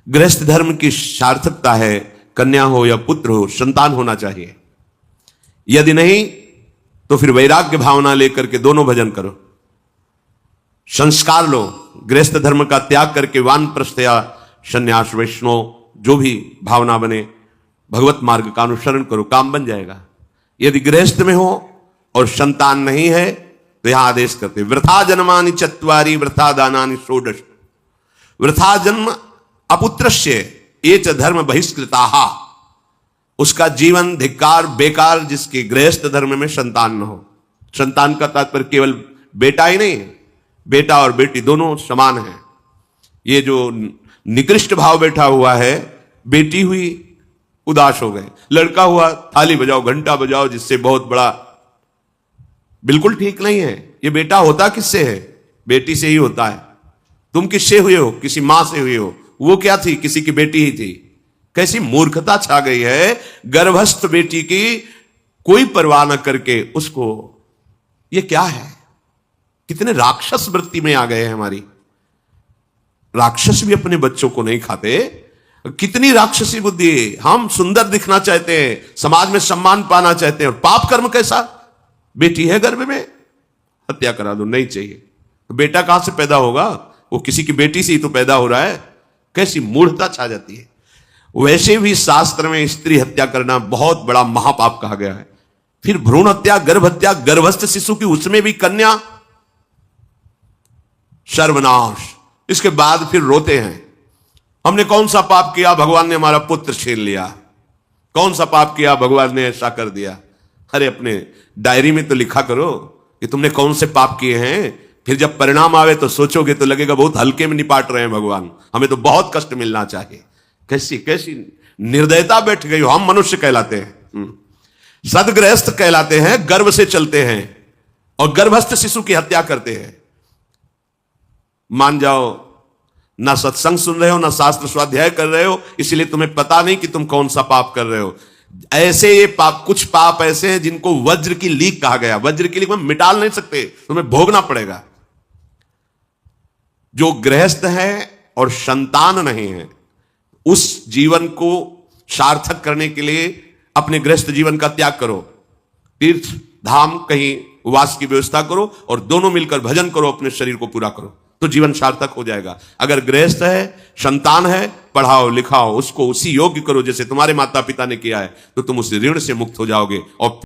गृहस्थ धर्म की सार्थकता है कन्या हो या पुत्र हो, संतान होना चाहिए। यदि नहीं तो फिर वैराग्य भावना लेकर के दोनों भजन करो, संस्कार लो, गृहस्थ धर्म का त्याग करके वानप्रस्थ या संन्यास वैष्णव जो भी भावना बने भगवत मार्ग का अनुसरण करो, काम बन जाएगा। यदि गृहस्थ में हो और संतान नहीं है तो यहां आदेश करते वृथा जन्मानि चत्वारि वृथा दानानि षोडश। वृथा जन्म अपुत्रस्य ये च धर्म बहिष्कृताः, उसका जीवन धिक्कार बेकार जिसके गृहस्थ धर्म में संतान न हो। संतान का तात्पर्य केवल बेटा ही नहीं है, बेटा और बेटी दोनों समान हैं। ये जो निकृष्ट भाव बैठा हुआ है, बेटी हुई उदास हो गए, लड़का हुआ थाली बजाओ घंटा बजाओ जिससे बहुत बड़ा, बिल्कुल ठीक नहीं है। ये बेटा होता किससे है? बेटी से ही होता है। तुम किससे हुए हो? किसी मां से हुए हो। वो क्या थी? किसी की बेटी ही थी। कैसी मूर्खता छा गई है, गर्भस्थ बेटी की कोई परवाह न करके उसको, ये क्या है? कितने राक्षस वृत्ति में आ गए हैं हमारी। राक्षस भी अपने बच्चों को नहीं खाते। कितनी राक्षसी बुद्धि है। हम सुंदर दिखना चाहते हैं, समाज में सम्मान पाना चाहते हैं, और पाप कर्म कैसा? बेटी है गर्भ में, हत्या करा दो, नहीं चाहिए। तो बेटा कहां से पैदा होगा? वो किसी की बेटी से ही तो पैदा हो रहा है। कैसी मूढ़ता छा जाती है। वैसे भी शास्त्र में स्त्री हत्या करना बहुत बड़ा महापाप कहा गया है। फिर भ्रूण हत्या, गर्भ हत्या, गर्भस्थ शिशु की, उसमें भी कन्या, सर्वनाश। इसके बाद फिर रोते हैं, हमने कौन सा पाप किया, भगवान ने हमारा पुत्र छीन लिया। कौन सा पाप किया, भगवान ने ऐसा कर दिया। अरे अपने डायरी में तो लिखा करो कि तुमने कौन से पाप किए हैं। फिर जब परिणाम आवे तो सोचोगे तो लगेगा बहुत हल्के में निपाट रहे हैं भगवान, हमें तो बहुत कष्ट मिलना चाहिए। कैसी कैसी निर्दयता बैठ गई हो। हम मनुष्य कहलाते हैं, सदगृहस्थ कहलाते हैं, गर्भ से चलते हैं और गर्भस्थ शिशु की हत्या करते हैं। मान जाओ, ना सत्संग सुन रहे हो, ना शास्त्र स्वाध्याय कर रहे हो, इसलिए तुम्हें पता नहीं कि तुम कौन सा पाप कर रहे हो। ऐसे ये पाप, कुछ पाप ऐसे हैं जिनको वज्र की लीक कहा गया। वज्र की लीक में मिटाल नहीं सकते, तुम्हें भोगना पड़ेगा। जो गृहस्थ है और संतान नहीं है, उस जीवन को सार्थक करने के लिए अपने गृहस्थ जीवन का त्याग करो, तीर्थ धाम कहीं वास की व्यवस्था करो और दोनों मिलकर भजन करो, अपने शरीर को पूरा करो, तो जीवन सार्थक हो जाएगा। अगर गृहस्थ है, संतान है, पढ़ाओ लिखाओ, उसको उसी योग्य करो जैसे तुम्हारे माता पिता ने किया है, तो तुम उस ऋण से मुक्त हो जाओगे और